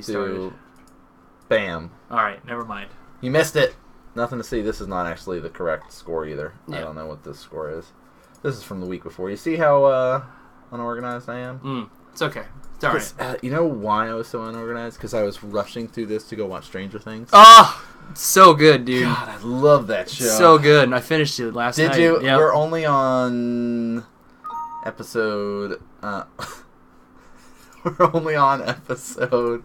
already started. Bam. All right, never mind. You missed it. Nothing to see. This is not actually the correct score either. Yeah. I don't know what this score is. This is from the week before. You see how unorganized I am? It's okay. It's all right. You know why I was so unorganized? Because I was rushing through this to go watch Stranger Things. Oh, so good, dude. God, I love that show. So good. And I finished it last night. Did you? Yep. We're only on episode... we're only on episode...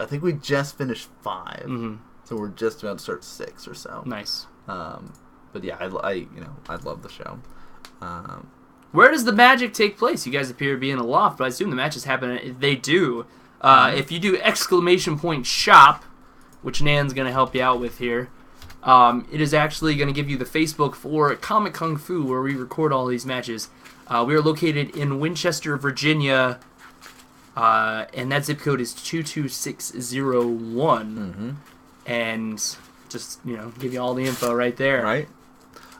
I think we just finished 5, so we're just about to start 6 or so. Nice. But yeah, I love the show. Where does the magic take place? You guys appear to be in a loft, but I assume the matches happen. They do. If you do !shop, which Nan's going to help you out with here, it is actually going to give you the Facebook for Comic Kung Fu, where we record all these matches. We are located in Winchester, Virginia. And that zip code is 22601. And just, give you all the info right there. Right.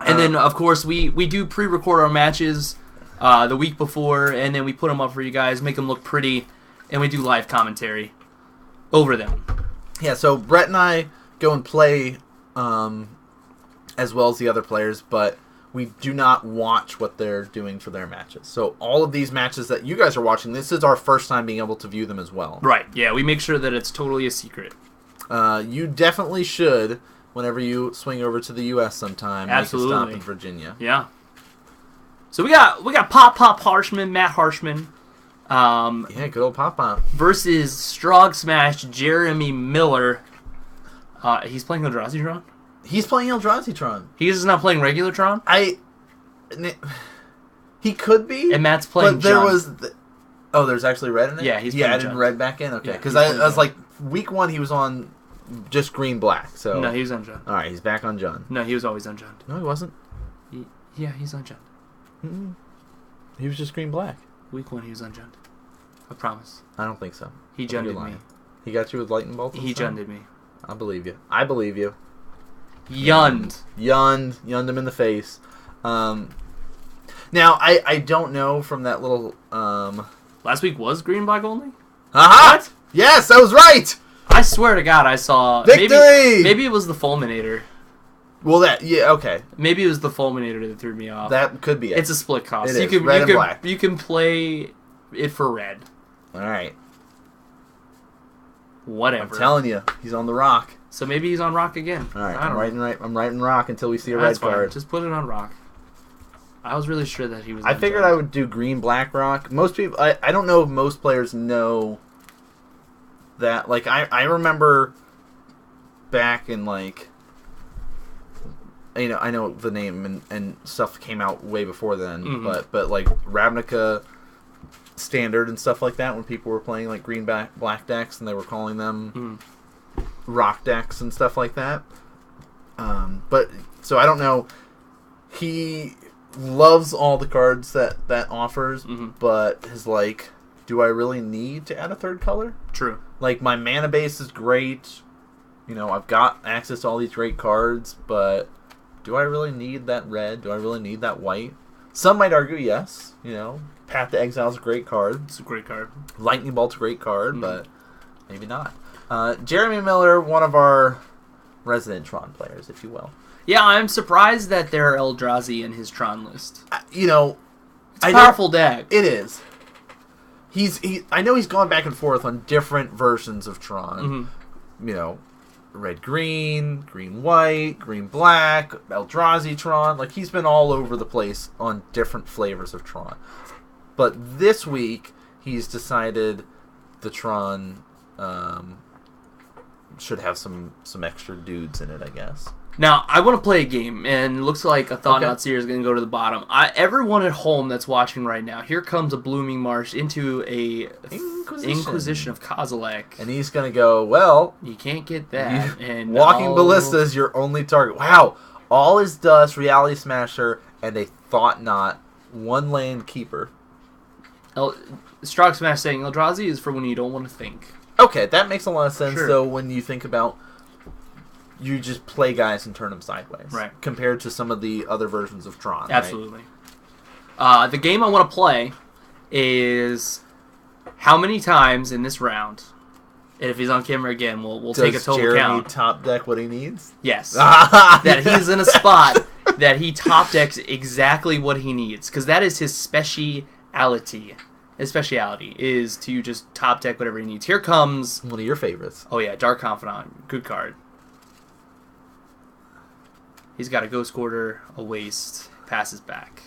And then, of course, we do pre-record our matches the week before, and then we put them up for you guys, make them look pretty, and we do live commentary over them. Yeah, so Brett and I go and play as well as the other players, but we do not watch what they're doing for their matches. So all of these matches that you guys are watching, this is our first time being able to view them as well. Right, yeah, we make sure that it's totally a secret. You definitely should, whenever you swing over to the U.S. sometime, Absolutely. make a stop in Virginia. Yeah. So we got Pop Harshman, Matt Harshman. Yeah, good old Pop. Versus Strog Smash, Jeremy Miller. He's playing Eldrazi Tron? He's playing Eldrazi Tron. He's just not playing regular Tron? He could be. And Matt's playing But there Jund. was... there's actually red in it? Yeah, he's Yeah, playing added Jund. red back in? Okay, Yeah, because he's I playing was Jund. like, week 1 he was on just green-black, so... No, he was on Jund. Alright, he's back on Jund. No, he was always on Jund. No, he wasn't. Yeah, he's on Jund. Mm-mm. He was just green-black. Week 1 he was on Jund. I promise. I don't think so. He I think you're Junded me. lying. He got you with lightning bolts and He stuff? Junded me. I believe you. I believe you. Yund. Yunned him in the face. Now, I don't know from that little... Last week was green black only? Aha! What? Yes, I was right! I swear to God, I saw... Victory! Maybe it was the Fulminator. Well, okay. Maybe it was the Fulminator that threw me off. That could be it. It's a split cost. It is, red and black. You can play it for red. Alright. Whatever. I'm telling you, he's on the rock. So maybe he's on rock again. Alright, I don't know. I'm writing rock until we see a That's red card. fine. Just put it on rock. I was really sure that he was I on figured Jund. I would do green-black rock. Most people... I don't know if most players know that. Like, I remember back in, like... I know the name and stuff came out way before then, but like Ravnica Standard and stuff like that, when people were playing like green black decks and they were calling them rock decks and stuff like that. But so I don't know. He loves all the cards that offers, but is like, do I really need to add a third color? True. Like, my mana base is great. I've got access to all these great cards, but do I really need that red? Do I really need that white? Some might argue yes. Path to Exile is a great card. It's a great card. Lightning Bolt's a great card, but maybe not. Jeremy Miller, one of our resident Tron players, if you will. Yeah, I'm surprised that there are Eldrazi in his Tron list. It's a powerful deck. It is. I know he's gone back and forth on different versions of Tron. Red-green, green-white, green-black, Eldrazi Tron. Like, he's been all over the place on different flavors of Tron. But this week, he's decided the Tron should have some extra dudes in it, I guess. Now, I want to play a game, and it looks like a Thought-Not Seer is going to go to the bottom. Everyone at home that's watching right now, here comes a Blooming Marsh into a Inquisition of Kozilek. And he's going to go, well... You can't get that. And Walking Ballista is your only target. Wow. All is Dust, Reality Smasher, and a Thought-Knot, one-land keeper. Strog Smash saying Eldrazi is for when you don't want to think. Okay, that makes a lot of sense, Sure. though, when you think about... You just play guys and turn them sideways. Right. Compared to some of the other versions of Tron. Absolutely. Right? The game I want to play is How many times in this round, and if he's on camera again, we'll take a total Jeremy count. top deck what he needs? Yes. That he's in a spot that he top decks exactly what he needs. Because that is his speciality. His speciality is to just top deck whatever he needs. Here comes... One of your favorites. Oh yeah, Dark Confidant. Good card. He's got a Ghost Quarter, a Waste, passes back.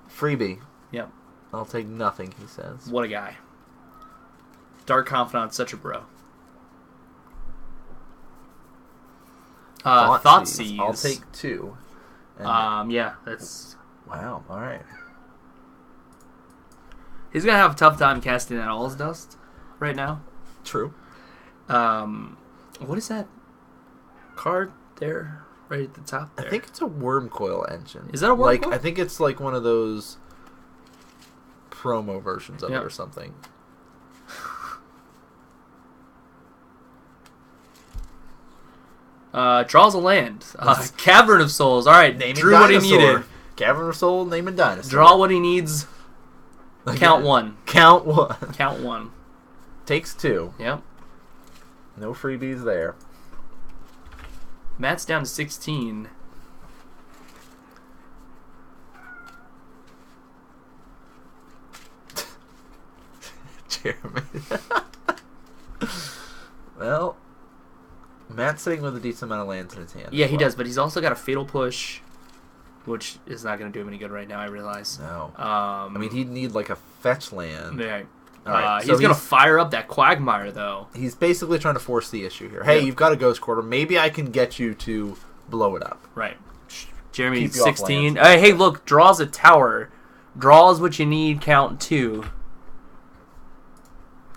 Freebie. Yep. I'll take nothing, he says. What a guy. Dark Confidant, such a bro. Thoughtseize. I'll take 2. And yeah, that's... Wow, alright. He's going to have a tough time casting that All's Dust right now. True. What is that card there? Right at the top there. I think it's a Worm Coil engine. Is that a Worm Coil? I think it's like one of those promo versions of it or something. Draws a land. Cavern of Souls. All right, Name drew what he needed. Cavern of Soul, name and dinosaur. Draw what he needs. Again. Count 1. Count 1. Count 1. Takes 2. Yep. No freebies there. Matt's down to 16. Jeremy. Well, Matt's sitting with a decent amount of lands in his hand. Yeah, he does, but he's also got a Fatal Push, which is not going to do him any good right now, I realize. No. I mean, he'd need like a fetch land. Yeah. All right, he's going to fire up that Quagmire, though. He's basically trying to force the issue here. Hey, you've got a Ghost Quarter. Maybe I can get you to blow it up. Right. Jeremy, 16. Hey, look, draws a tower. Draws what you need, count 2.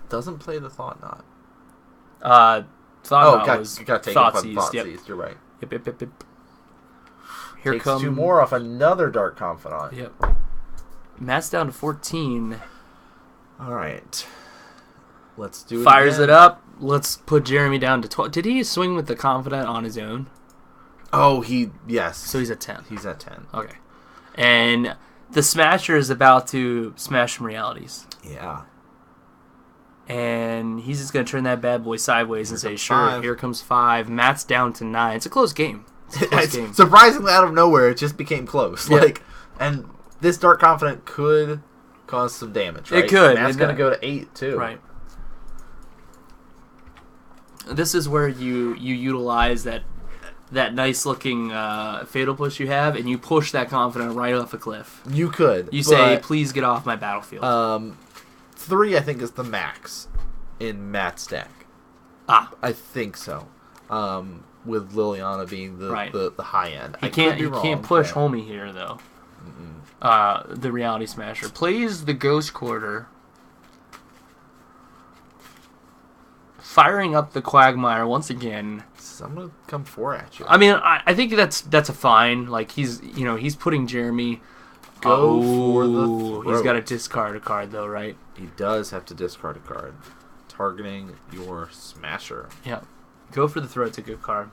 Doesn't play the Thought Knot. Thought was got taken by Thoughtseize. Thoughtseize. You're right. Yep. Here Takes comes 2 more off another Dark Confidant. Yep. Matt's down to 14. All right. Let's do it. Fires it up. Let's put Jeremy down to 12. Did he swing with the Confidant on his own? Oh, yes. So he's at 10. He's at 10. Okay. And the Smasher is about to smash some realities. Yeah. And he's just going to turn that bad boy sideways and say, sure, 5. here comes 5. Matt's down to 9. It's a close game. Surprisingly, out of nowhere, it just became close. Yep. And this Dark Confidant could cause some damage, right? It could. Matt's going to go to 8, too. Right. This is where you utilize that nice looking Fatal Push you have, and you push that Confidant right off a cliff. You could. You say, please get off my battlefield. 3, I think, is the max in Matt's deck. I think so. With Liliana being the high end. He can't push homie here, though. The Reality Smasher plays the Ghost Quarter, firing up the Quagmire once again. So I'm gonna come 4 at you. I mean, I think that's a fine. Like he's putting Jeremy. Go for the throat. He's got to discard a card though, right? He does have to discard a card, targeting your Smasher. Yeah, go for the throat. It's a good card.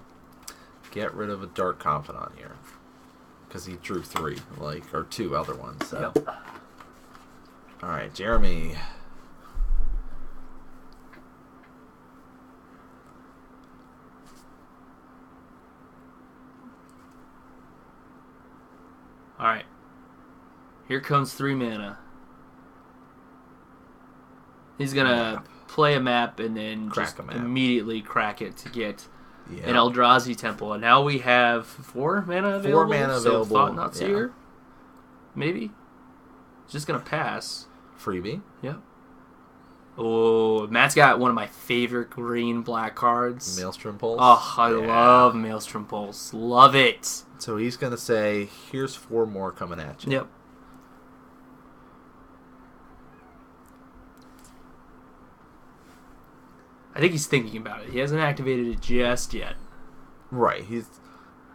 Get rid of a Dark Confidant here, because he drew 3, or 2 other ones. So. Yep. All right, Jeremy. All right. Here comes 3 mana. He's gonna play a map and then just immediately crack it to get an Eldrazi Temple. And now we have 4 mana available. 4 mana available. So Thought Knot's here. Maybe. It's just gonna pass. Freebie. Yep. Oh, Matt's got one of my favorite green-black cards. Maelstrom Pulse. Oh, I love Maelstrom Pulse. Love it. So he's gonna say, "Here's 4 more coming at you." Yep. I think he's thinking about it. He hasn't activated it just yet. Right. He's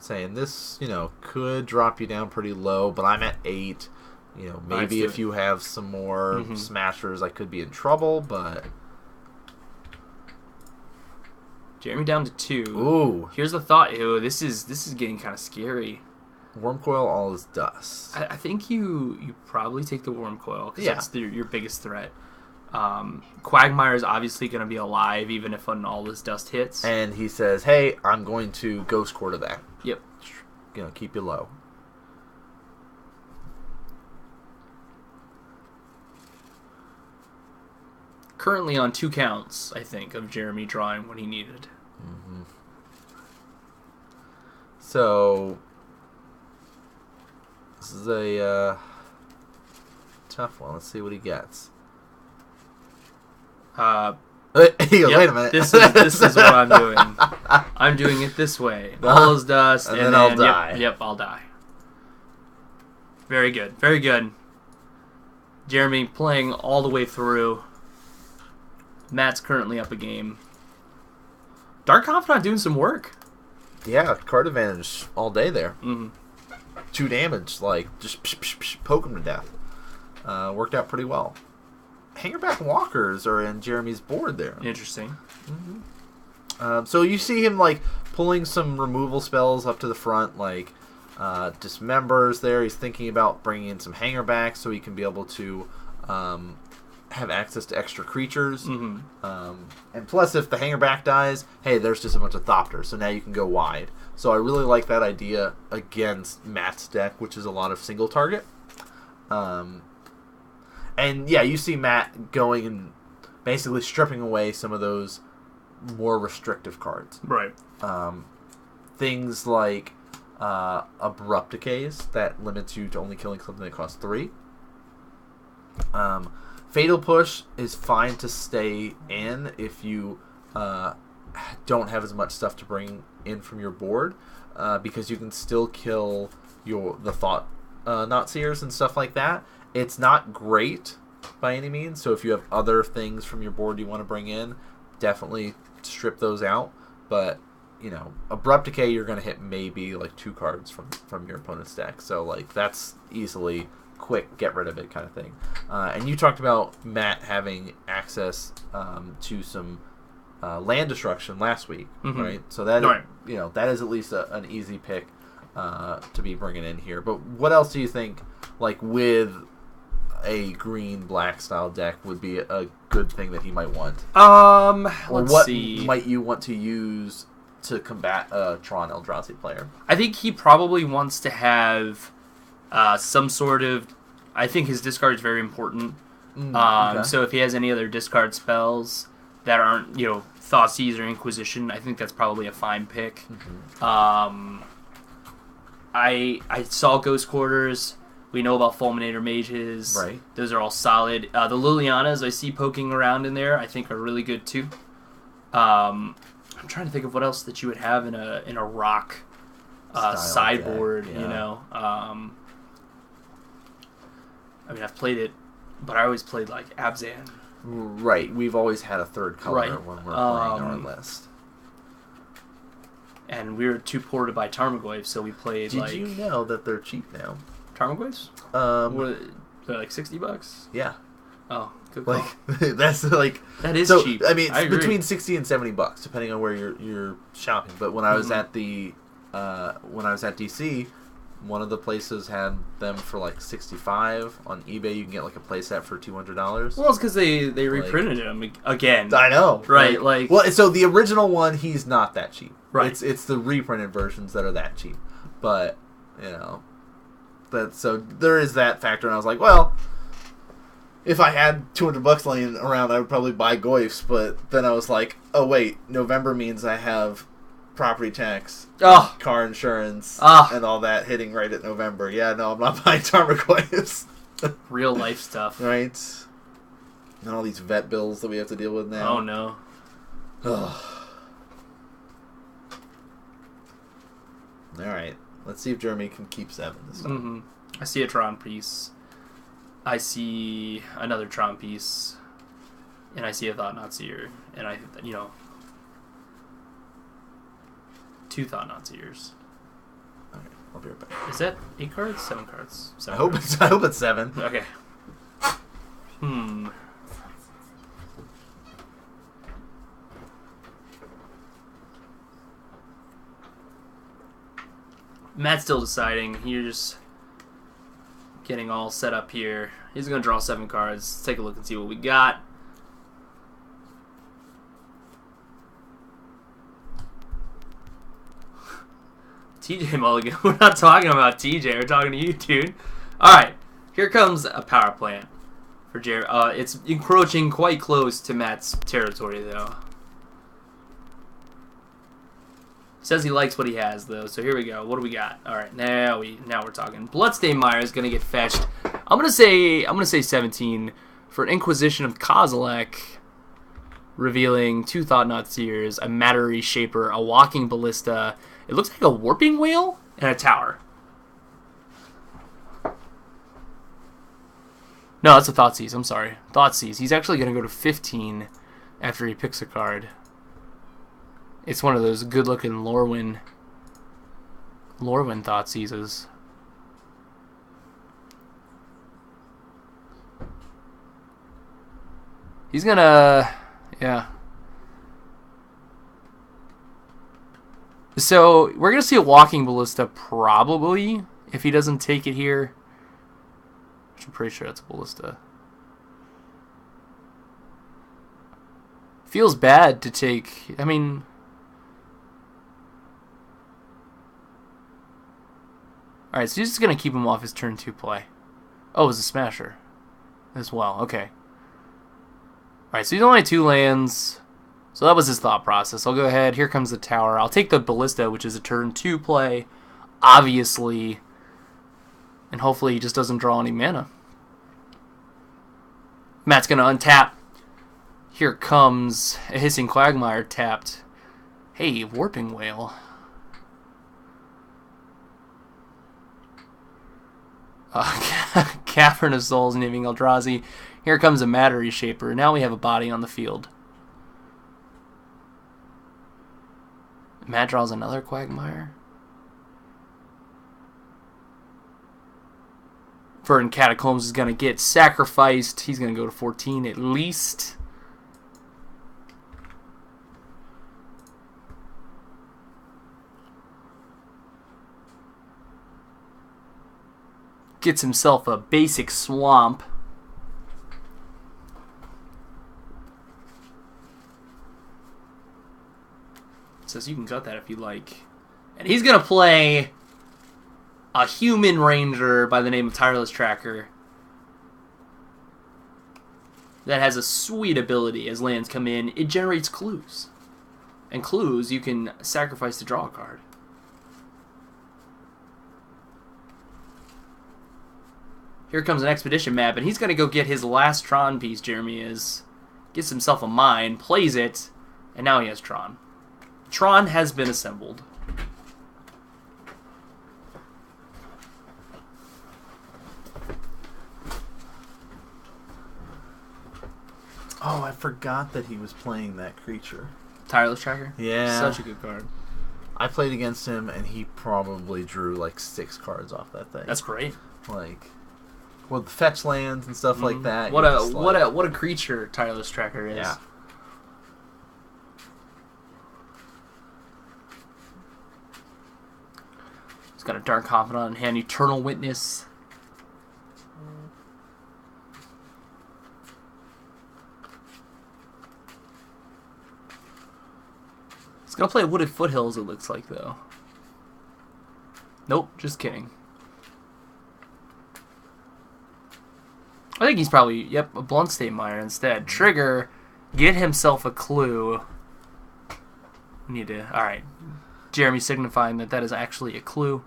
saying this, could drop you down pretty low, but I'm at 8. Maybe if you have some more smashers, I could be in trouble, but... Jeremy down to 2. Ooh. Here's the thought. Ew, this is getting kind of scary. Worm Coil, all is dust. I think you probably take the Worm Coil, because that's your biggest threat. Quagmire is obviously going to be alive, even if when all this dust hits. And he says, hey, I'm going to Ghost Quarter that. Yep. Keep you low. Currently on 2 counts, I think, of Jeremy drawing when he needed. Mm-hmm. So, this is a tough one. Let's see what he gets. Wait a minute. This is what I'm doing. I'm doing it this way. All is dust, and then I'll die. Yep, I'll die. Very good. Very good. Jeremy playing all the way through. Matt's currently up a game. Dark Confidant doing some work. Yeah, card advantage all day there. Mm-hmm. 2 damage, like, just poke him to death. Worked out pretty well. Hangerback Walkers are in Jeremy's board there. Interesting. Mm-hmm. So you see him, like, pulling some removal spells up to the front, like Dismembers there. He's thinking about bringing in some Hangerbacks so he can be able to have access to extra creatures. Mm-hmm. And plus, if the Hangerback dies, hey, there's just a bunch of Thopters, so now you can go wide. So I really like that idea against Matt's deck, which is a lot of single target. And yeah, you see Matt going and basically stripping away some of those more restrictive cards. Right. Things like Abrupt Decays that limits you to only killing something that costs 3. Fatal Push is fine to stay in if you don't have as much stuff to bring in from your board, because you can still kill the Thought Knotseers and stuff like that. It's not great by any means, so if you have other things from your board you want to bring in, definitely strip those out. But, you know, Abrupt Decay, you're going to hit maybe like 2 cards from your opponent's deck. So, like, that's easily quick, get rid of it kind of thing. And you talked about Matt having access to some land destruction last week, mm-hmm. right? So that, right. You know, that is at least an easy pick to be bringing in here. But what else do you think, like, with a green-black style deck would be a good thing that he might want? Let's see. What might you want to use to combat a Tron Eldrazi player? I think he probably wants to have some sort of... I think his discard is very important. Okay. So if he has any other discard spells that aren't, you know, Thoughtseize or Inquisition, I think that's probably a fine pick. Mm-hmm. I saw Ghost Quarters. We know about Fulminator Mages. Right. Those are all solid. The Lilianas I see poking around in there I think are really good too. I'm trying to think of what else that you would have in a rock sideboard, deck, yeah. you know. I mean, I've played it, but I always played like Abzan. Right. We've always had a third color right. when we're playing our list. And we were too poor to buy Tarmogoyf, so we played Did you know that they're cheap now? Tarmogoyfs? They're like $60? Yeah. Oh, good call. Like that's like that is cheap. I mean, it's between $60 and $70 depending on where you're shopping. But when I was at DC, one of the places had them for like $65. On eBay, you can get like a playset for $200. Well, it's because they reprinted them again. I know, right? Like, well, so the original one, he's not that cheap. Right. It's the reprinted versions that are that cheap. But you know, so there is that factor. And I was like, well, if I had $200 laying around, I would probably buy Goyfs. But then I was like, oh wait, November means I have property tax, car insurance, and all that hitting right at November. Yeah, no, I'm not buying Tarmogoyfs. Real life stuff. Right. And all these vet bills that we have to deal with now. Oh, no. Alright. Let's see if Jeremy can keep 7 this time. Mm-hmm. I see a Tron piece. I see another Tron piece. And I see a Thought Knotseer. And I, you know... 2 Thought Knotseers. Okay, I'll be right back. Is that 8 cards? 7 cards? 7 I hope it's 7. Okay. Matt's still deciding. He's just getting all set up here. He's going to draw 7 cards. Let's take a look and see what we got. TJ Mulligan. We're not talking about TJ. We're talking to you, dude. All right. Here comes a power plant for Jeremy. It's encroaching quite close to Matt's territory, though. Says he likes what he has, though. So here we go. What do we got? All right, now we're talking. Bloodstained Mire is gonna get fetched. I'm gonna say 17 for an Inquisition of Kozilek, revealing 2 Thought-Knot Seers, a Matter Shaper, a Walking Ballista. It looks like a Warping Whale and a Tower. No, that's a Thoughtseize. I'm sorry. Thoughtseize. He's actually going to go to 15 after he picks a card. It's one of those good-looking Lorwyn Thoughtseizes. He's going to... Yeah. So, we're going to see a Walking Ballista probably, if he doesn't take it here. I'm pretty sure that's a Ballista. Feels bad to take... I mean... Alright, so he's just going to keep him off his turn 2 play. Oh, it was a Smasher as well. Okay. Alright, so he's only 2 lands. So that was his thought process. I'll go ahead. Here comes the Tower. I'll take the Ballista, which is a turn 2 play. Obviously. And hopefully he just doesn't draw any mana. Matt's going to untap. Here comes a Hissing Quagmire tapped. Hey, Warping Whale. Cavern of Souls naming Eldrazi. Here comes a Matter Shaper. Now we have a body on the field. Matt draws another Quagmire. Verdant Catacombs is going to get sacrificed. He's going to go to 14 at least. Gets himself a basic swamp. Says you can cut that if you like. And he's going to play a human ranger by the name of Tireless Tracker that has a sweet ability. As lands come in, it generates clues. And clues you can sacrifice to draw a card. Here comes an Expedition map, and he's going to go get his last Tron piece, Jeremy is. Gets himself a mine, plays it, and now he has Tron. Tron has been assembled. Oh, I forgot that he was playing that creature. Tireless Tracker? Yeah. Such a good card. I played against him, and he probably drew like 6 cards off that thing. That's great. Like, well, the fetch lands and stuff like that. What a creature Tireless Tracker is. Yeah. He's got a Dark Confidant in hand, Eternal Witness. He's gonna play Wooded Foothills, it looks like, though. Nope, just kidding. I think he's probably, yep, a Bloodstained Mire instead. Trigger, get himself a clue. We need to, alright. Jeremy signifying that that is actually a clue.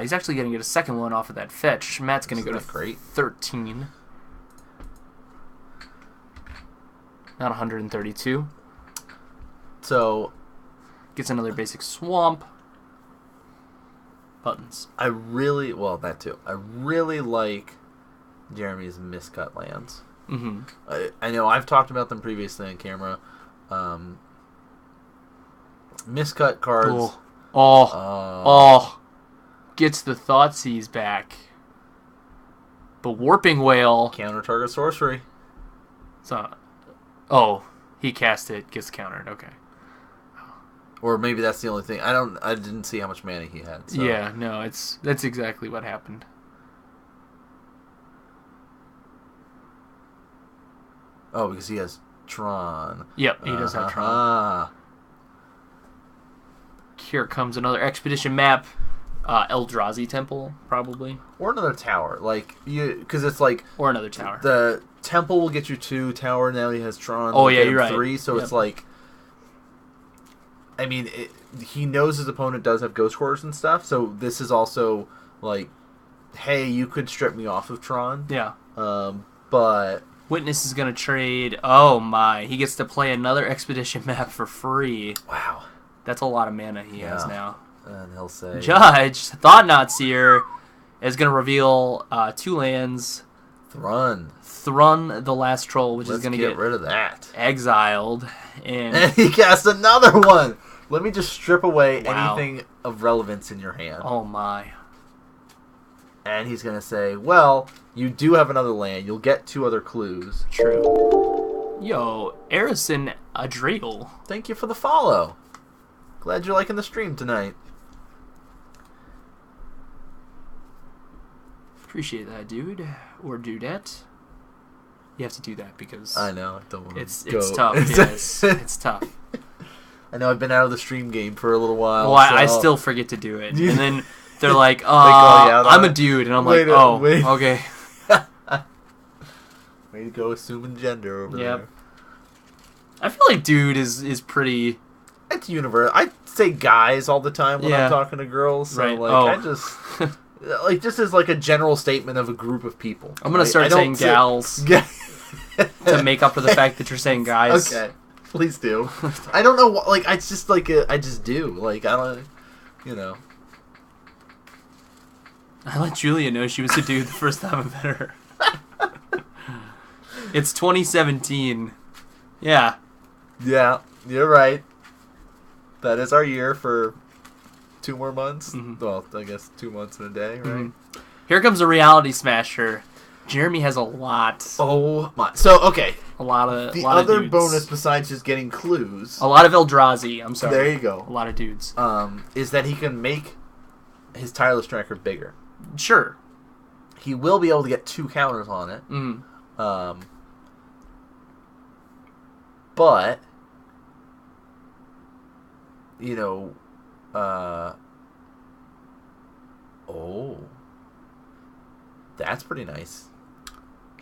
He's actually going to get a second one off of that fetch. Matt's going to go to 13. Not 132. So, gets another basic swamp. Buttons. That too. I really like Jeremy's miscut lands. Mm-hmm. I know I've talked about them previously on camera. Miscut cards. Gets the Thoughtseize back. But Warping Whale. Counter target sorcery. He cast it, gets countered. Okay. Or maybe that's the only thing. I didn't see how much mana he had. So. Yeah, no, that's exactly what happened. Oh, because he has Tron. Yep, he does have Tron. Here comes another expedition map. Eldrazi Temple, probably. Or another tower. Like, because it's like... Or another tower. The temple will get you 2, tower now he has Tron. Oh, yeah, you're right. 3, so it's like... I mean, he knows his opponent does have Ghost Quarters and stuff, so this is also, like, hey, you could strip me off of Tron. Yeah. But... Witness is going to trade... Oh, my. He gets to play another expedition map for free. Wow. That's a lot of mana he has now. And he'll say... Judge, Thought-Knot Seer is going to reveal 2 lands. Thrun, the last troll, which is going to get rid of that. Exiled. And he cast another one! Let me just strip away anything of relevance in your hand. Oh, my. And he's going to say, well, you do have another land. You'll get 2 other clues. True. Yo, Arison Adriel. Thank you for the follow. Glad you're liking the stream tonight. Appreciate that, dude. Or dudette. You have to do that because... I know. I don't want to go. It's tough. Yes, it's tough. I know I've been out of the stream game for a little while. Well, I still forget to do it. And then they're like, I'm a dude. And I'm like, okay. Way to go assuming gender over there. I feel like dude is pretty... It's universe. I say guys all the time when I'm talking to girls. So right. I just... like, just as like a general statement of a group of people. I'm going to start saying gals to make up for the fact that you're saying guys. Okay. Please do. I don't know what, like, it's just like, I just do. Like, I don't, you know. I let Julia know she was a dude the first time I met her. It's 2017. Yeah. Yeah, you're right. That is our year for 2 more months. Mm-hmm. Well, I guess 2 months and a day, right? Mm-hmm. Here comes a reality smasher. Jeremy has a lot. Oh my! So okay, a lot of other dudes. Bonus besides just getting clues. A lot of Eldrazi. I'm sorry. There you go. A lot of dudes. Is that he can make his tireless tracker bigger? Sure. He will be able to get 2 counters on it. Mm. But you know, oh, that's pretty nice.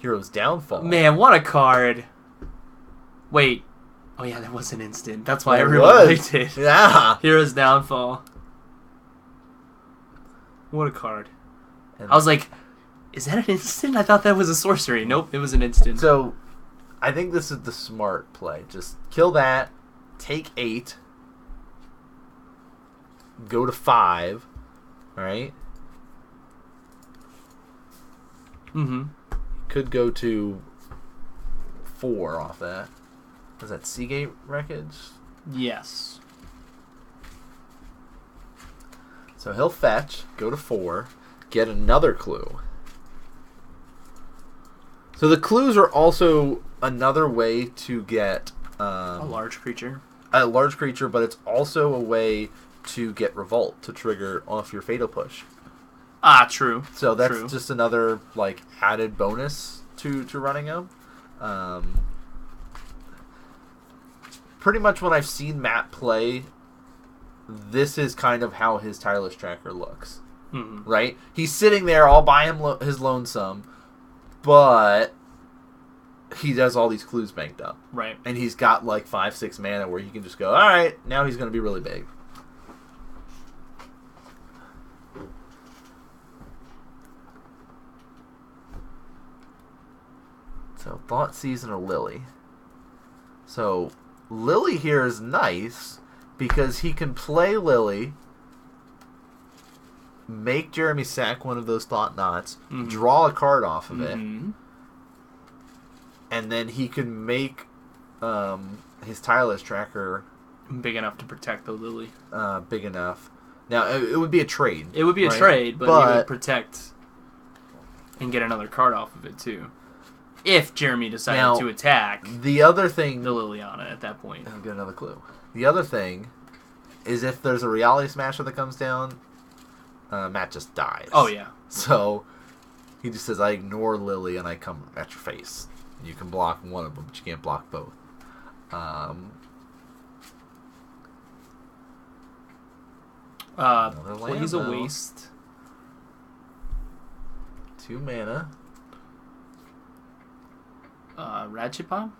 Hero's Downfall. Man, what a card. Wait. Oh, yeah, that was an instant. That's why everyone liked it. Yeah. Hero's Downfall. What a card. And I was like, is that an instant? I thought that was a sorcery. Nope, it was an instant. So, I think this is the smart play. Just kill that, take 8, go to 5, alright? Mm-hmm. Could go to 4 off that. Is that Seagate Wreckage? Yes. So he'll fetch, go to 4, get another clue. So the clues are also another way to get... a large creature. A large creature, but it's also a way to get Revolt to trigger off your Fatal Push. Ah, true. So that's just another like added bonus to running them. Pretty much when I've seen Matt play, this is kind of how his tireless tracker looks. Mm-hmm. Right? He's sitting there all by his lonesome, but he does all these clues banked up. Right. And he's got like 5-6 mana where he can just go, alright, now he's going to be really big. So, Thought Season or Lily. So, Lily here is nice because he can play Lily, make Jeremy sack one of those Thought Knots, draw a card off of it, and then he can make his tireless tracker big enough to protect the Lily. Big enough. Now, it would be a trade. It would be a trade, but he would protect and get another card off of it, too. If Jeremy decided to attack the other thing, the Liliana at that point. I'll get another clue. The other thing is if there's a Reality Smasher that comes down, Matt just dies. Oh, yeah. So he just says, I ignore Lily and I come at your face. You can block one of them, but you can't block both. Plays a waste. 2 mana. Ratchet Bomb?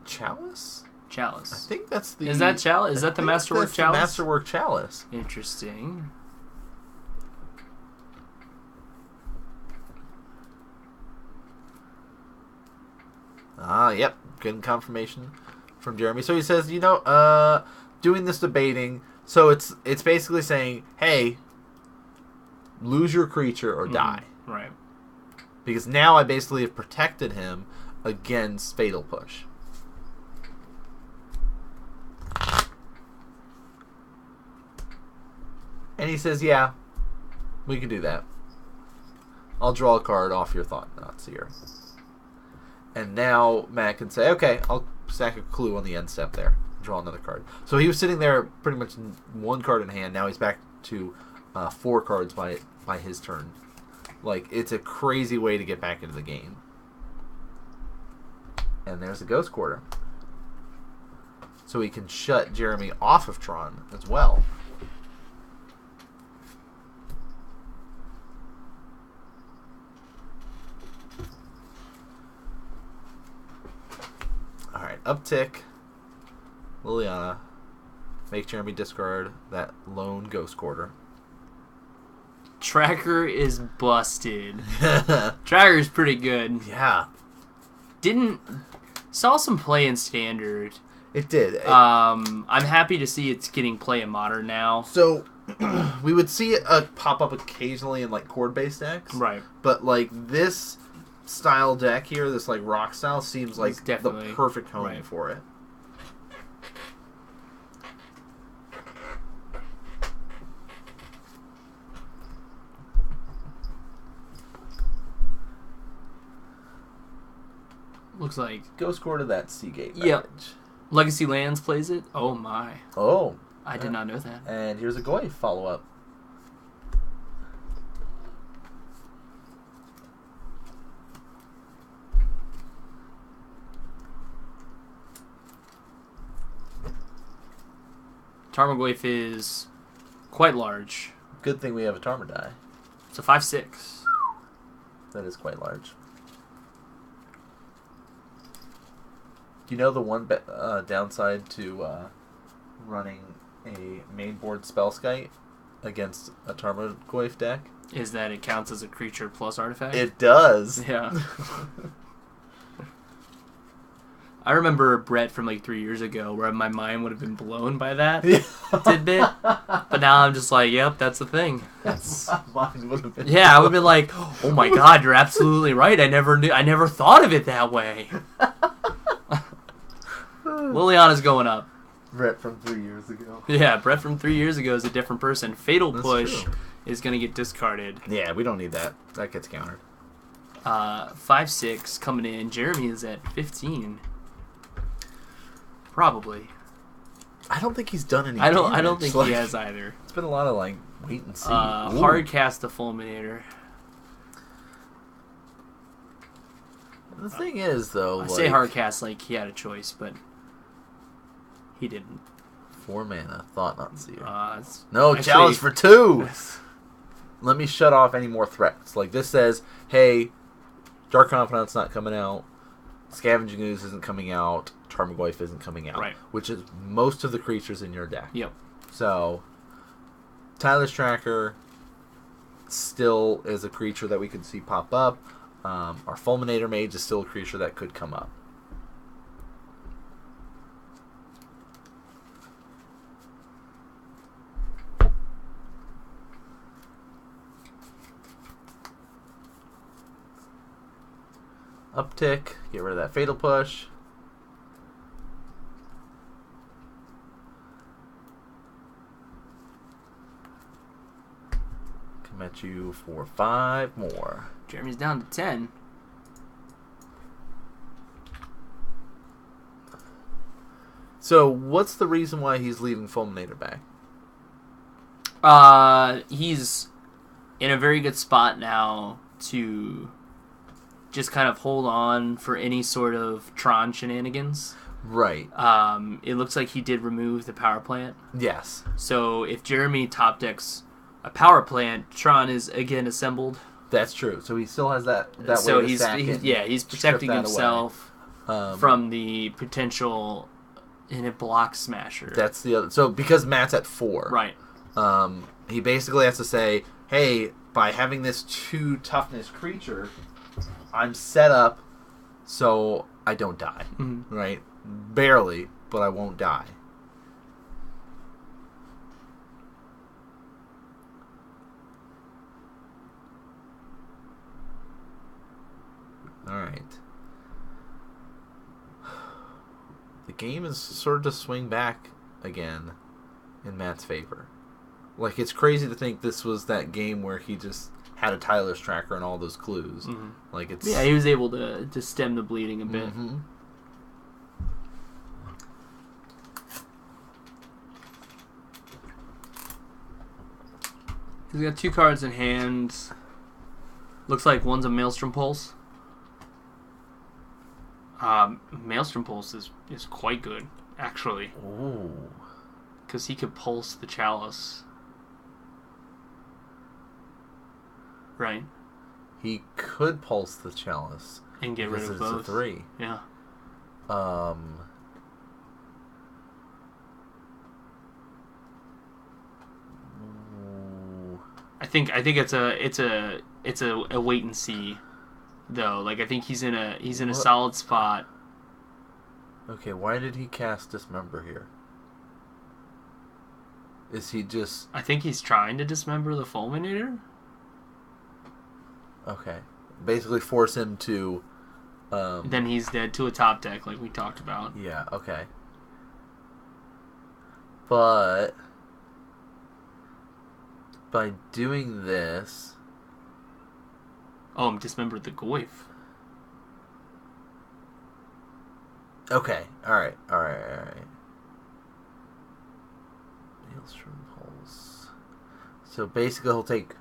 Chalice? Chalice. I think that's the... Is that Chalice? Is that the Masterwork Chalice? The Masterwork Chalice. Interesting. Yep. Getting confirmation from Jeremy. So he says, doing this debating, so it's basically saying, hey, lose your creature or die. Right. Because now I basically have protected him against Fatal Push. And he says, yeah, we can do that. I'll draw a card off your Thought-Knot Seer. And now Matt can say, okay, I'll sack a clue on the end step there. Draw another card. So he was sitting there pretty much 1 card in hand. Now he's back to 4 cards by his turn. Like, it's a crazy way to get back into the game. And there's the Ghost Quarter. So he can shut Jeremy off of Tron as well. Alright, uptick. Liliana. Make Jeremy discard that lone Ghost Quarter. Tracker is busted. Tracker's pretty good. Yeah. Saw some play in Standard. It did. I'm happy to see it's getting play in Modern now. So, we would see it pop up occasionally in, like, chord-based decks. Right. But, like, this style deck here, this, like, rock style, seems like the perfect home for it. Looks like Ghost Quarter that Seagate badge. Yep. Legacy Lands plays it. Oh my. Oh. I did not know that. And here's a Goy follow-up. Tarmogoyf is quite large. Good thing we have a Tarmogoyf. It's a 5/6. That is quite large. You know the one downside to running a mainboard Spellskite against a Tarmogoyf deck? Is that it counts as a creature plus artifact? It does. Yeah. I remember Brett from like 3 years ago where my mind would have been blown by that tidbit. But now I'm just like, yep, that's the thing. Mine would have been I would have been like, oh my god, you're absolutely right. I never thought of it that way. Liliana's going up. Brett from 3 years ago. Yeah, Brett from 3 years ago is a different person. Fatal That's Push true. is going to get discarded. Yeah, we don't need that. That gets countered. 5/6 coming in. Jeremy is at 15. Probably. I don't think he's done any I don't damage. think Like, he has either. It's been a lot of like wait and see. Hard cast the Fulminator. The thing is, though, I say hard cast like he had a choice, but he didn't. 4 mana, Thought-Knot Seer. No, challenge for 2. Let me shut off any more threats. Like this says, hey, Dark Confidant's not coming out. Scavenging Ooze isn't coming out. Tarmogoyf isn't coming out. Right. Which is most of the creatures in your deck. Yep. So, Tyler's Tracker still is a creature that we could see pop up. Our Fulminator Mage is still a creature that could come up. Uptick, get rid of that Fatal Push. Come at you for 5 more. Jeremy's down to 10. So, what's the reason why he's leaving Fulminator back? He's in a very good spot now to just kind of hold on for any sort of Tron shenanigans. Right. It looks like he did remove the power plant. Yes. So if Jeremy top decks a power plant, Tron is again assembled. That's true. So he still has that so way to sack it. He's protecting himself from the potential in a block smasher. That's the other. So because Matt's at 4, right? He basically has to say, "Hey, by having this 2 toughness creature, I'm set up so I don't die." Mm-hmm. Right? Barely, but I won't die. All right. The game is sort of to swing back again in Matt's favor. Like, it's crazy to think this was that game where he just had a Tyler's tracker and all those clues. Mm-hmm. Like, it's he was able to stem the bleeding a bit. Mm-hmm. He's got 2 cards in hand. Looks like one's a Maelstrom Pulse. Maelstrom Pulse is quite good, actually. Ooh. Because he could pulse the Chalice. Right? He could pulse the Chalice. And get rid of both. It's a 3. Yeah. I think it's a wait and see, though. Like, I think he's in a solid spot. Okay, why did he cast Dismember here? Is he just... I think he's trying to dismember the Fulminator. Okay. Basically force him to... Then he's dead to a top deck, like we talked about. Yeah, okay. But... by doing this... Oh, I'm dismembered the Goyf. Okay, alright. Maelstrom Pulse. So basically he'll take...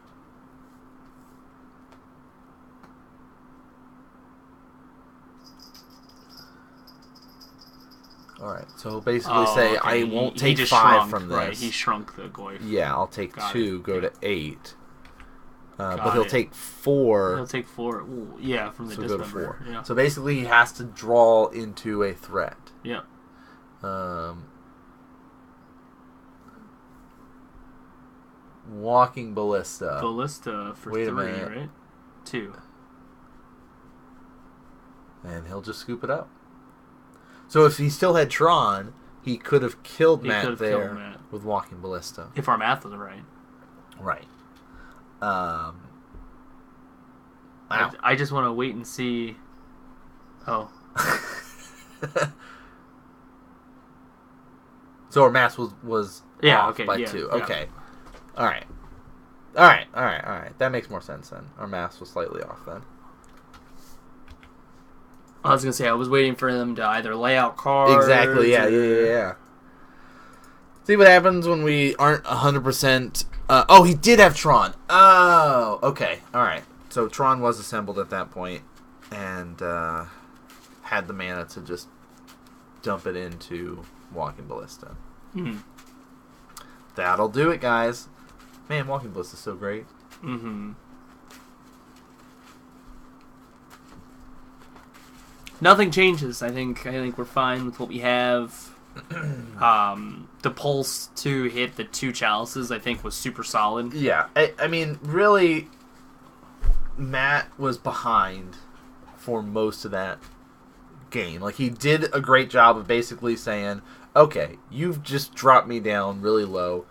Alright, so he'll basically say, okay. I won't take 5 shrunk, from this. Right, he shrunk the Goyf. Yeah, I'll take Got 2, it. go to 8. But Got he'll it. take 4. He'll take 4. Ooh, yeah, from the So go to dismember. 4. Yeah. So basically he has to draw into a threat. Yeah. Walking Ballista. Ballista for Wait a 3, minute. right? 2. And he'll just scoop it up. So if he still had Tron, he could have killed Matt there with Walking Ballista. If our math was right. Right. Wow. I just want to wait and see. Oh. So our math was off okay, by yeah, 2. yeah. Okay. All right. That makes more sense then. Our math was slightly off then. I was going to say, I was waiting for them to either lay out cards. Exactly, yeah. See what happens when we aren't 100%... oh, he did have Tron. Oh, okay. Alright. So Tron was assembled at that point and had the mana to just dump it into Walking Ballista. Mm-hmm. That'll do it, guys. Man, Walking Ballista is so great. Mm-hmm. Nothing changes. I think we're fine with what we have. The pulse to hit the 2 chalices, I think, was super solid. Yeah, I mean, really, Matt was behind for most of that game. Like, he did a great job of basically saying, okay, you've just dropped me down really low.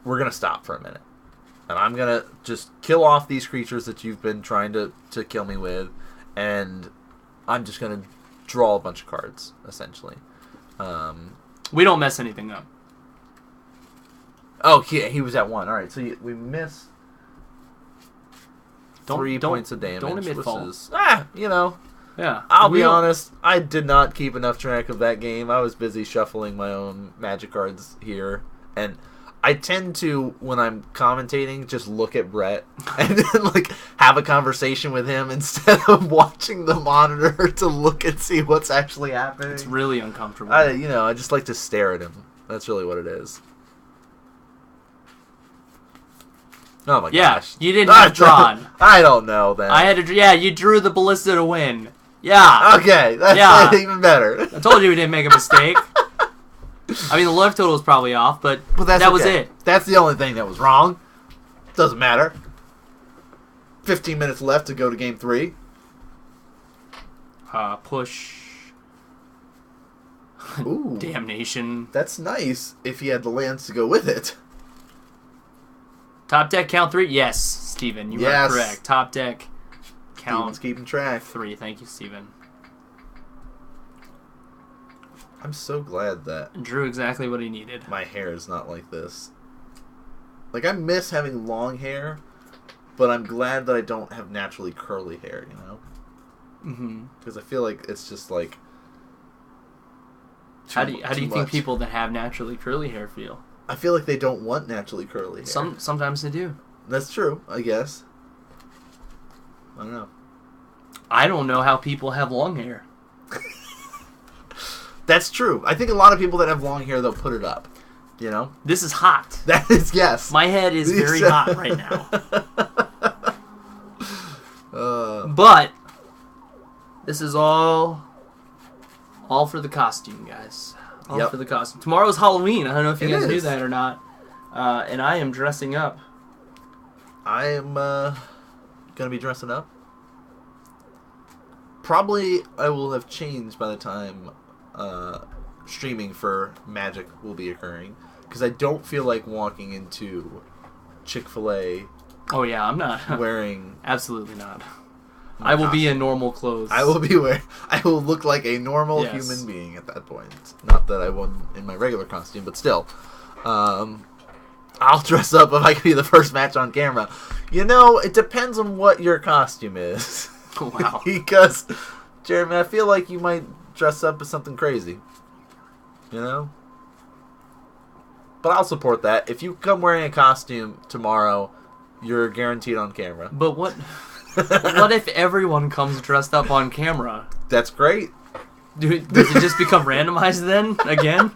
We're going to stop for a minute. And I'm going to just kill off these creatures that you've been trying to kill me with. And I'm just going to draw a bunch of cards, essentially. We don't mess anything up. Oh, he was at 1. All right, so we miss 3 points of damage. Don't admit fault. Is, you know. Yeah. I'll be honest, I did not keep enough track of that game. I was busy shuffling my own Magic cards here. And I tend to, when I'm commentating, just look at Brett and then like have a conversation with him instead of watching the monitor to look and see what's actually happening. It's really uncomfortable. I just like to stare at him. That's really what it is. Oh my gosh! You didn't have Tron. I don't know then. I had to. Yeah, you drew the Ballista to win. Yeah. Okay, that's even better. I told you we didn't make a mistake. I mean, the life total was probably off, but that was it. That's the only thing that was wrong. Doesn't matter. 15 minutes left to go to game 3. Push. Ooh. Damnation. That's nice if he had the lands to go with it. Top deck count 3? Yes, Steven. You are correct. Top deck count Steven's keeping track. 3. Thank you, Steven. I'm so glad that Drew exactly what he needed. my hair is not like this. Like, I miss having long hair, but I'm glad that I don't have naturally curly hair, you know? Mm-hmm. Because I feel like it's just like... How do you think people that have naturally curly hair feel? I feel like they don't want naturally curly hair. Sometimes they do. That's true, I guess. I don't know. I don't know how people have long hair. That's true. I think a lot of people that have long hair, they'll put it up. You know? This is hot. That is, yes. My head is very hot right now. But this is all for the costume, guys. All for the costume. Tomorrow's Halloween. I don't know if you guys knew that or not. And I am dressing up. I am going to be dressing up. Probably I will have changed by the time streaming for Magic will be occurring. Because I don't feel like walking into Chick-fil-A. Oh, yeah, I'm not. Wearing... Absolutely not. I will be in normal clothes. I will look like a normal human being at that point. Not that I won't in my regular costume, but still. I'll dress up if I can be the first match on camera. You know, it depends on what your costume is. Wow. Because, Jeremy, I feel like you might dress up as something crazy. You know? But I'll support that. If you come wearing a costume tomorrow, you're guaranteed on camera. But what... What if everyone comes dressed up on camera? That's great. Does it just become randomized then? Again?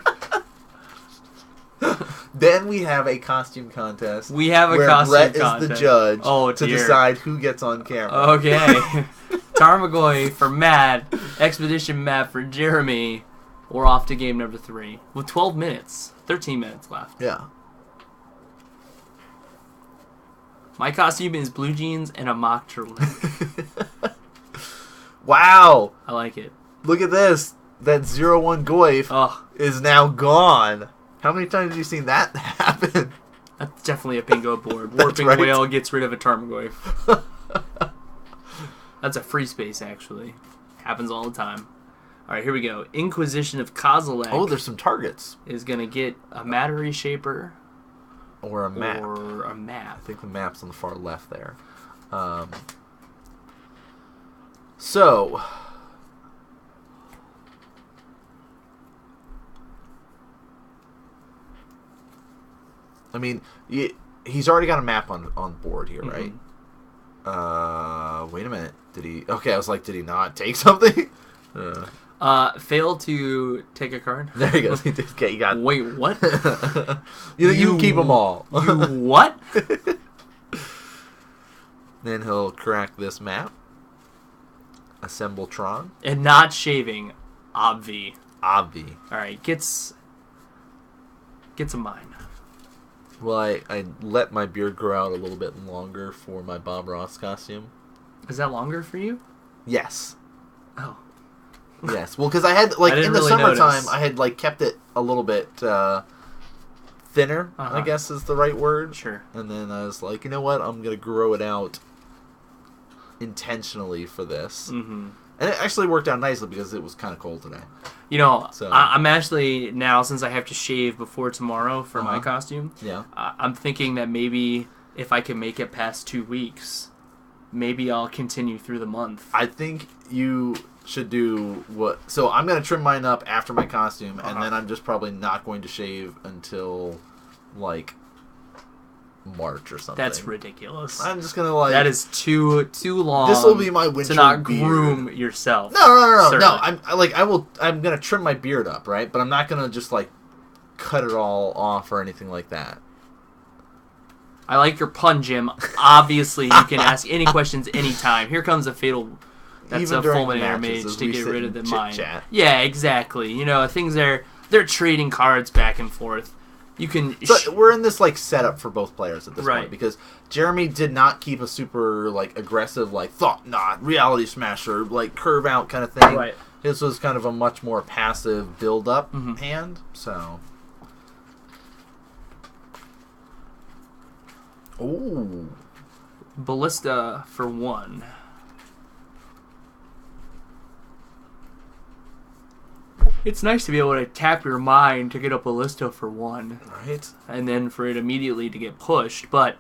Then we have a costume contest. We have a where costume Brett contest. is the judge to decide who gets on camera. Okay. Tarmogoy for Matt. Expedition Matt for Jeremy. We're off to game number 3. With 12 minutes. 13 minutes left. Yeah. My costume is blue jeans and a mock turtleneck. Wow. I like it. Look at this. That 0-1 Goyf is now gone. How many times have you seen that happen? That's definitely a bingo board. Warping Whale gets rid of a Tarmogoyf. That's a free space, actually. Happens all the time. Alright, here we go. Inquisition of Kozilek. Oh, there's some targets. Is going to get a Mattery Shaper. Or a map. Or a map. I think the map's on the far left there. So... I mean, he's already got a map on board here, right? Wait a minute. Did he... Okay, I was like, did he not take something? Failed to take a card. There you go. Okay, you got... Wait, what? you can keep them all. You what? Then he'll crack this map. Assemble Tron. And not shaving. Obvi. Alright, gets a mine. Well, I let my beard grow out a little bit longer for my Bob Ross costume. Is that longer for you? Yes. Oh. Yes. Well, because I had, like, in the summertime, I had, like, kept it a little bit thinner, I guess is the right word. Sure. And then I was like, you know what? I'm going to grow it out intentionally for this. Mm-hmm. And it actually worked out nicely because it was kind of cold today. You know, so. I'm actually, now, since I have to shave before tomorrow for my costume, I'm thinking that maybe if I can make it past 2 weeks, maybe I'll continue through the month. I think you should do what... So I'm going to trim mine up after my costume, and then I'm just probably not going to shave until like March or something. That's ridiculous. I'm just gonna like that is too long. This will be my winter to not beard. groom yourself. No. I'm gonna trim my beard up, right? But I'm not gonna just like cut it all off or anything like that. I like your pun, Jim. Obviously, you can ask any questions anytime. Here comes a fatal. That's Even a during fulminator matches, mage as to we get sit rid and of the mine. chit-chat. Yeah, exactly. You know, things they're trading cards back and forth. You can. So we're in this like setup for both players at this Right. point because Jeremy did not keep a super like aggressive like thought knot reality smasher like curve out kind of thing. Right. His was kind of a much more passive build up Mm-hmm. hand. So. Ooh. Ballista for 1. It's nice to be able to tap your mind to get a Ballista for 1. Right. And then for it immediately to get pushed, but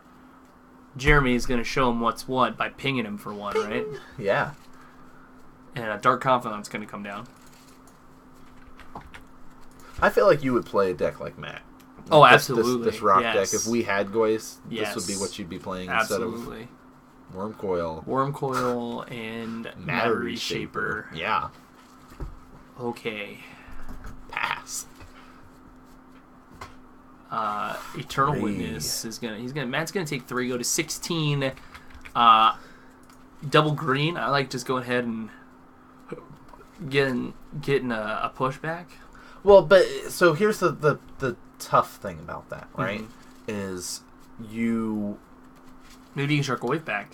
Jeremy is going to show him what's what by pinging him for 1, right? Yeah. And a Dark Confidant's going to come down. I feel like you would play a deck like Matt. Oh, This- absolutely. This rock Yes. deck. If we had Goyce, Yes. this would be what you'd be playing Absolutely. instead of Worm Coil. Worm Coil and Matter Reshaper. Yeah. Okay. Pass. Eternal 3. Witness is Matt's gonna take 3, go to 16. Double green. I like just going ahead and getting a pushback. Well, but so here's the tough thing about that, right? Mm-hmm. Is you Maybe you can start Goyf back.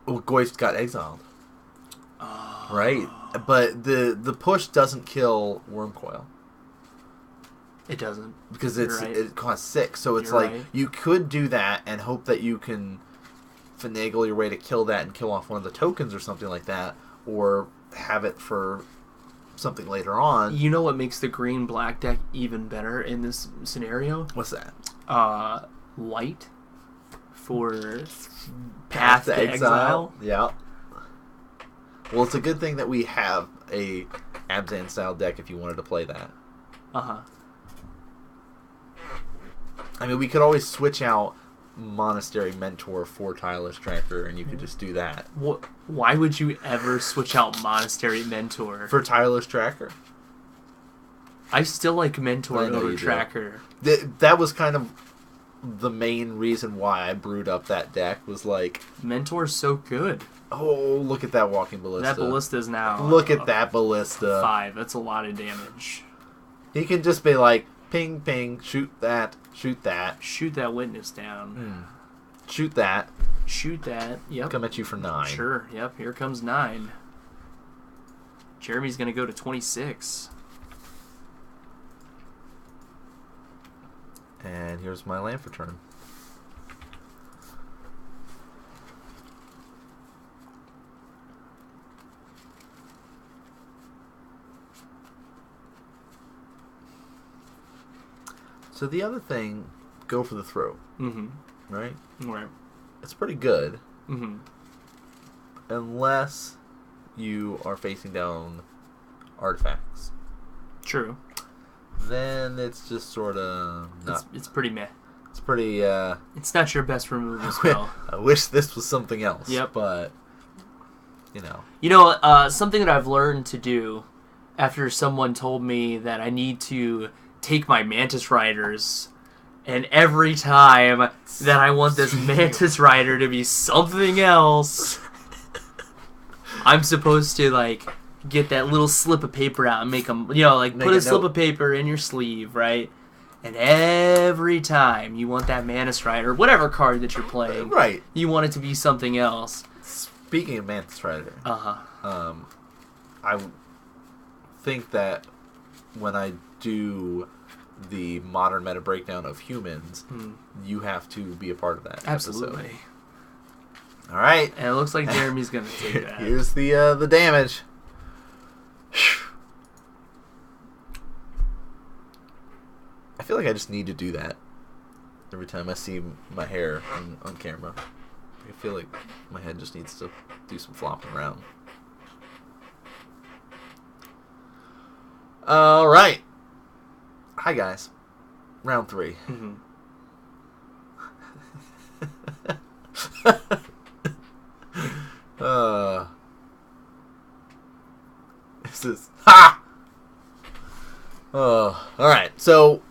well, Goyce got exiled, right? But the push doesn't kill Worm Coil It doesn't. because You're right. it costs 6. So it's You're like right. you could do that and hope that you can finagle your way to kill that and kill off one of the tokens or something like that, or have it for something later on. You know what makes the green-black deck even better in this scenario? What's that? White for Path to Exile. Yeah. Well, it's a good thing that we have a Abzan style deck if you wanted to play that. Uh-huh. I mean, we could always switch out Monastery Mentor for Tireless Tracker, and you could just do that. Why would you ever switch out Monastery Mentor? For Tireless Tracker? I still like Mentor I know over you do. Tracker. That was kind of the main reason why I brewed up that deck, was like, Mentor's so good. oh, look at that Walking Ballista. That Ballista's now... Look at that Ballista. 5. That's a lot of damage. He can just be like, ping, ping, shoot that, shoot that. Shoot that Witness down. Shoot that. Shoot that. Yep. Come at you for 9. Sure. Yep. Here comes 9. Jeremy's going to go to 26. And here's my land for turn. So the other thing, go for the throat, Mm-hmm. right? Right. It's pretty good, Mm-hmm. unless you are facing down artifacts. True. Then it's just sort of not. It's pretty meh. It's pretty. It's not your best removal spell. I wish this was something else. Yep. But you know. You know, something that I've learned to do after someone told me that I need to take my Mantis Riders, and every time that I want this Mantis Rider to be something else, I'm supposed to, like, get that little slip of paper out and make them, you know, like, Make put a a slip note. of paper in your sleeve, right? And every time you want that Mantis Rider, whatever card that you're playing, Right. you want it to be something else. Speaking of Mantis Rider, Uh-huh. I think that when I do the modern meta breakdown of humans, you have to be a part of that Absolutely. episode. All right. And it looks like Jeremy's going to take that. Here's the damage. I feel like I just need to do that every time I see my hair on camera. I feel like my head just needs to do some flopping around. All right. Hi, guys. Round 3. Mm-hmm. Alright, so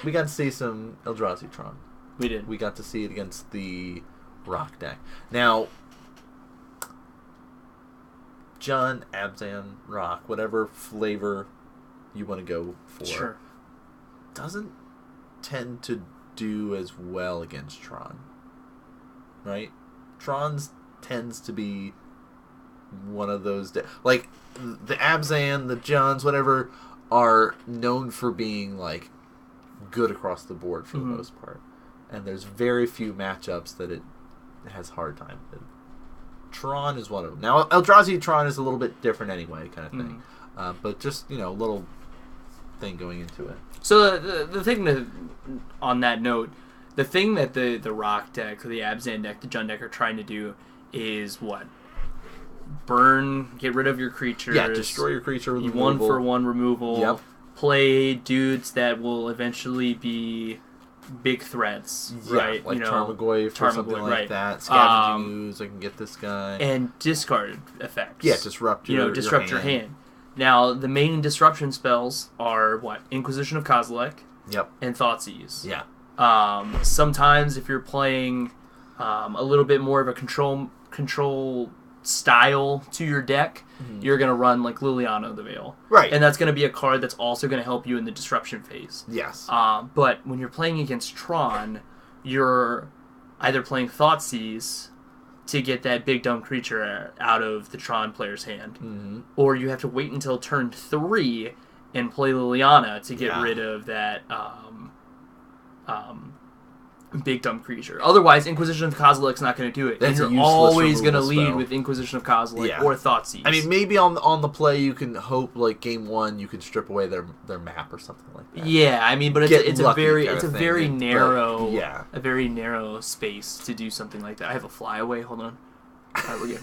we got to see some Eldrazi Tron. We did. We got to see it against the Rock deck. Now, Jund, Abzan, Rock, whatever flavor you want to go for, Sure. doesn't tend to do as well against Tron. Right? Tron's tends to be one of those... like, the Abzan, the Junds, whatever, are known for being, like, good across the board for the most part. And there's very few matchups that it has a hard time with. Tron is one of them. Now, Eldrazi Tron is a little bit different anyway, kind of thing. But just, a little thing going into it. So the thing on that note, the thing that the Rock deck, or the Abzan deck, the Jund deck are trying to do is what? Burn, get rid of your creatures. Yeah, destroy your creature with removal. 1-for-1 removal. Yep. Play dudes that will eventually be big threats, right? Like Tarmogoyf or something like that. Scavenging Ooze, I can get this guy. And discard effects. Yeah, disrupt your your hand. Now, the main disruption spells are what? Inquisition of Kozilek. Yep. And Thoughtseize. Yeah. Sometimes if you're playing a little bit more of a control style to your deck, you're going to run like Liliana the Veil. Right. And that's going to be a card that's also going to help you in the disruption phase. Yes. But when you're playing against Tron, you're either playing Thoughtseize to get that big dumb creature out of the Tron player's hand, or you have to wait until turn 3 and play Liliana to get rid of that big dumb creature. Otherwise, Inquisition of Kozilek's not going to do it. That's and you're always going to lead with Inquisition of Kozilek or Thoughtseize. I mean, maybe on the play you can hope, like, game 1 you can strip away their map or something like that. Yeah, I mean, but it's a very narrow a very narrow space to do something like that. I have a flyaway. Hold on. All right, we're good.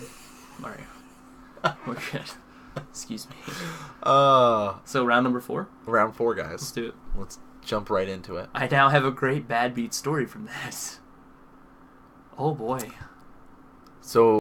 All right, we're good. Excuse me. So round number 4. Round 4, guys. Let's do it. Let's jump right into it. I now have a great bad beat story from that. Oh boy. So